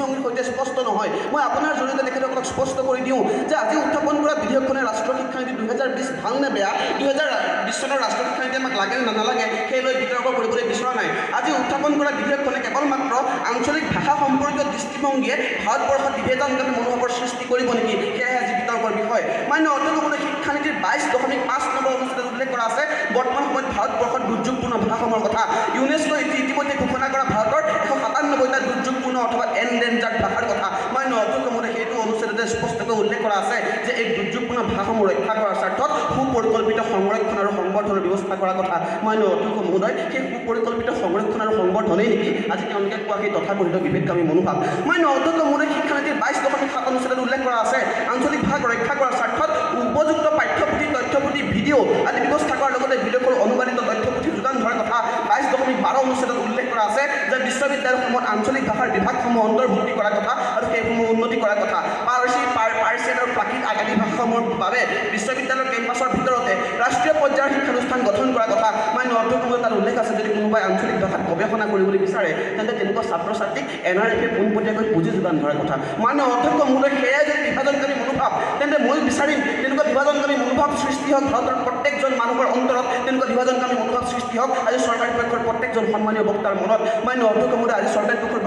দৃষ্টিভংগীৰ সৈতে স্পষ্ট নহয় মই আপোনাৰ জৰিয়তে তেখেতসকলক স্পষ্ট কৰি দিওঁ যে আজি উত্থাপন কৰা বিধেয়কখনে ৰাষ্ট্ৰীয় শিক্ষানীতি 2020 ভাল নে বেয়া 2020 চনৰ ৰাষ্ট্ৰীয় শিক্ষানীতি আমাক লাগে নে নালাগে সেই লৈ বিতৰ্ক কৰিবলৈ বিচৰা নাই আজি উত্থাপন কৰা বিধেয়কখনে কেৱল মাত্ৰ আঞ্চলিক ভাষা সম্পৰ্কীয় দৃষ্টিভংগীয়ে ভাৰতবৰ্ষত বিভেদনকামী মনোভাৱৰ সৃষ্টি কৰিব নেকি সেয়াহে আজি বিতৰ্কৰ বিষয় মান্য অধ্যক্ষমহোদয় শিক্ষানীতিৰ 22.5 নম্বৰ অনুচ্ছেদত উল্লেখ কৰা আছে বৰ্তমান সময়ত ভাৰতবৰ্ষত দুৰ্যোগপূৰ্ণ ভাষাসমূহৰ কথা ইউনেস্কোই ইতিমধ্যে ঘোষণা কৰা ভাৰতৰ 197টা দুৰ্যোগপূৰ্ণ অথবা এনডেঞ্জাৰ্ড ভাষাৰ কথা মান্য অধ্যক্ষমহোদয় সেইটো অনুচ্ছেদতে স্পষ্টকৈ উল্লেখ কৰা আছে যে এই দুৰ্যোগপূৰ্ণ ভাষাসমূহ ৰক্ষা কৰাৰ স্বাৰ্থত সুপৰিকল্পিত সংৰক্ষণ আৰু সংবৰ্ধনৰ ব্যৱস্থা কৰাৰ কথা মান্য অধ্যক্ষমহোদয় সেই সুপৰিকল্পিত সংৰক্ষণ আৰু সংবৰ্ধনেই নেকি আজি তেওঁলোকে কোৱা সেই তথাকথিত বিভেদকামী মনোভাৱ মান্য অধ্যক্ষমহোদয় শিক্ষানীতিৰ 22.7 অনুচ্ছেদত উল্লেখ কৰা আছে আঞ্চলিক ভাষাক ৰক্ষা কৰাৰ স্বাৰ্থত উপযুক্ত পাঠ্যপুথি তথ্যপুথি ভিডিঅ' আদি ব্যৱস্থা কৰাৰ লগতে বিদেশৰ অনুবাদিত তথ্যপুথি যোগান ধৰাৰ কথা 22.12 অনুচ্ছেদত উল্লেখ কৰা আছে যে বিশ্ববিদ্যালয়সমূহত আঞ্চলিক ভাষাৰ বিভাগসমূহ অন্তৰ্ভুক্তি কৰাৰ কথা আৰু সেইসমূহ উন্নতি কৰাৰ কথা পাৰ্চিয়ান আৰু প্ৰাকৃত আদি ভাষাসমূহৰ বাবে বিশ্ববিদ্যালয়ৰ কেম্পাছৰ ভিতৰতে ৰাষ্ট্ৰীয় পৰ্যায়ৰ শিক্ষানুষ্ঠান গঠন কৰাৰ কথা মান্য অধ্যক্ষমহোদয় তাত উল্লেখ আছে যদি কোনোবাই আঞ্চলিক ভাষাত গৱেষণা কৰিবলৈ বিচাৰে তেন্তে তেনেকুৱা ছাত্ৰ ছাত্ৰীক NRF পোনপটীয়াকৈ পুঁজি যোগান ধৰাৰ কথা মান্য অধ্যক্ষমহোদয় সেয়াই যদি বিভাজনকাৰী মনোভাৱ তেন্তে মই বিচাৰিম তেনেকুৱা বিভাজনকাৰী মনোভাৱ সৃষ্টি হওক ভাৰতৰ প্ৰত্যেকজন মানুহৰ অন্তৰত তেনেকুৱা বিভাজনকাৰী মনোভাৱ সৃষ্টি হওক আজি চৰকাৰী পক্ষৰ প্ৰত্যেকজন সন্মানীয় বক্তাৰ মনত মান্য অধ্যক্ষমহোদয় আজি চৰকাৰী পক্ষৰ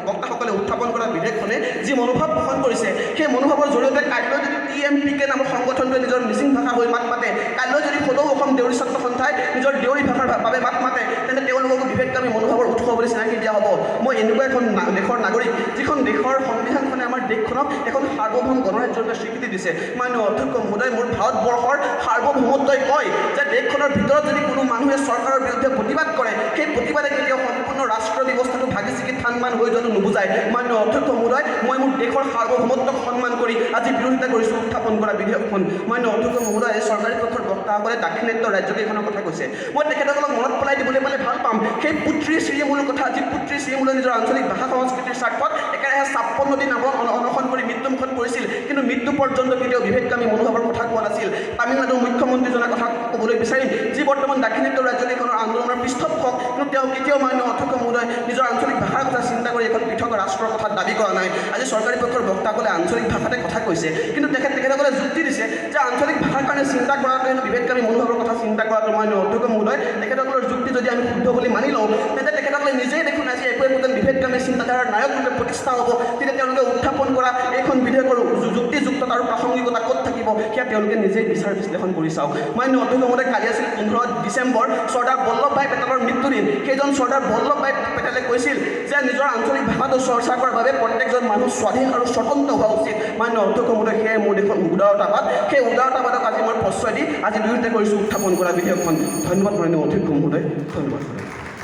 বক্তাসকলে উত্থাপন কৰা বিধেয়কখনে যি মনোভাৱ পোষণ কৰিছে সেই মনোভাৱৰ জৰিয়তে কাইলৈ যদি TMPK নামৰ সংগঠনটোৱে নিজৰ মিচিং ভাষা হৈ মাত মাতে কাইলৈ যদি সদৌ অসম দেউৰী ছাত্ৰ সন্থাই নিজৰ দেউৰী ভাষাৰ বাবে মাত মাতে তেন্তে তেওঁলোককো বিভেদকামী মনোভাৱৰ উৎস বুলি চিনাকি দিয়া হ'ব মই এনেকুৱা এখন দেশৰ নাগৰিক যিখন দেশৰ সংবিধানখনে আমাৰ দেশখনক এখন সাৰ্বভৌম গণৰাজ্যৰূপে স্বীকৃতি দিছে মান্য অধ্যক্ষমহোদয় মোৰ ভাৰতবৰ্ষৰ সাৰ্বভৌমত্বই কয় যে দেশখনৰ ভিতৰত যদি কোনো মানুহে চৰকাৰৰ বিৰুদ্ধে প্ৰতিবাদ কৰে সেই প্ৰতিবাদে কেতিয়াও সম্পূৰ্ণ ৰাষ্ট্ৰ ব্যৱস্থাটো ভাগি ছিগি থানমান হৈ যোৱাটো নুবুজায় মান্য অধ্যক্ষমহোদয় মই মোৰ দেশৰ সাৰ্বভৌমত্বক সন্মান কৰি আজি বিৰোধিতা কৰিছোঁ উত্থাপন কৰা বিধেয়কখন মান্য অধ্যক্ষমহোদয় চৰকাৰী পক্ষৰ বক্তাসকলে দাক্ষিণাত্য ৰাজ্যকেইখনৰ কথা কৈছে মই তেখেতসকলক মনত পেলাই দিবলৈ পালে ভাল পাম সেই পুত্ৰী শ্ৰীমূলৰ কথা আজি পুত্ৰী শ্ৰীমূলে নিজৰ আঞ্চলিক ভাষা সংস্কৃতিৰ স্বাৰ্থত একেৰাহে 56 দিন অনশন কৰি মৃত্যুমুখত পৰিছিল কিন্তু মৃত্যু পৰ্যন্ত কেতিয়াও বিভেদকামী মনোভাৱৰ কথা কোৱা নাছিল তামিলনাডুৰ মুখ্যমন্ত্ৰীজনৰ কথা ক'বলৈ বিচাৰিম যি বৰ্তমান দাক্ষিণাত্য ৰাজ্যকেইখনৰ আন্দোলনৰ পৃষ্ঠপোষক কিন্তু তেওঁ কেতিয়াও মান্য অধ্যক্ষমহোদয় নিজৰ আঞ্চলিক ভাষাৰ কথা চিন্তা কৰি এখন পৃথক ৰাষ্ট্ৰৰ কথা দাবী কৰা নাই আজি চৰকাৰী পক্ষৰ বক্তাসকলে আঞ্চলিক ভাষাতে কথা কৈছে কিন্তু তেখেতসকলে যুক্তি দিছে যে আঞ্চলিক ভাষাৰ কাৰণে চিন্তা কৰাটো হেনো বিভেদকামী মনোভাৱৰ কথা চিন্তা কৰাটো মান্য অধ্যক্ষমহোদয় তেখেতসকলৰ যুক্তি যদি আমি শুদ্ধ বুলি মানি লওঁ তেন্তে তেখেতসকলে নিজেই দেখোন আজি একোজন বিভেদকামী চিন্তাধাৰাৰ নায়ক ৰূপে প্ৰতিষ্ঠা হ'ব তেতিয়া তেওঁলোকে উত্থাপন কৰা এইখন বিধেয়কৰ যুক্তিযুক্ততা আৰু প্ৰাসংগিকতা ক'ত থাকিব সেয়া তেওঁলোকে নিজেই বিচাৰ বিশ্লেষণ কৰি চাওক মান্য অধ্যক্ষমহোদয় কালি আছিল 15 ডিচেম্বৰ চৰ্দাৰ বল্লভভাই পেটেলৰ মৃত্যুদিন সেইজন চৰ্দাৰ বল্লভভাই পেটেলে কৈছিল যে নিজৰ আঞ্চলিক ভাষাটো চৰ্চা কৰাৰ বাবে প্ৰত্যেকজন মানুহ স্বাধীন আৰু স্বতন্ত্ৰ হোৱা উচিত মান্য অধ্যক্ষমহোদয় সেয়াই মোৰ দেশৰ উদাৰতাবাদ সেই উদাৰতাবাদক আজি মই প্ৰশ্ৰয় দি আজি বিৰোধিতা কৰিছোঁ উত্থাপন কৰা বিধেয়কখন ধন্যবাদ মান্য অধ্যক্ষ মহোদয় ধন্যবাদ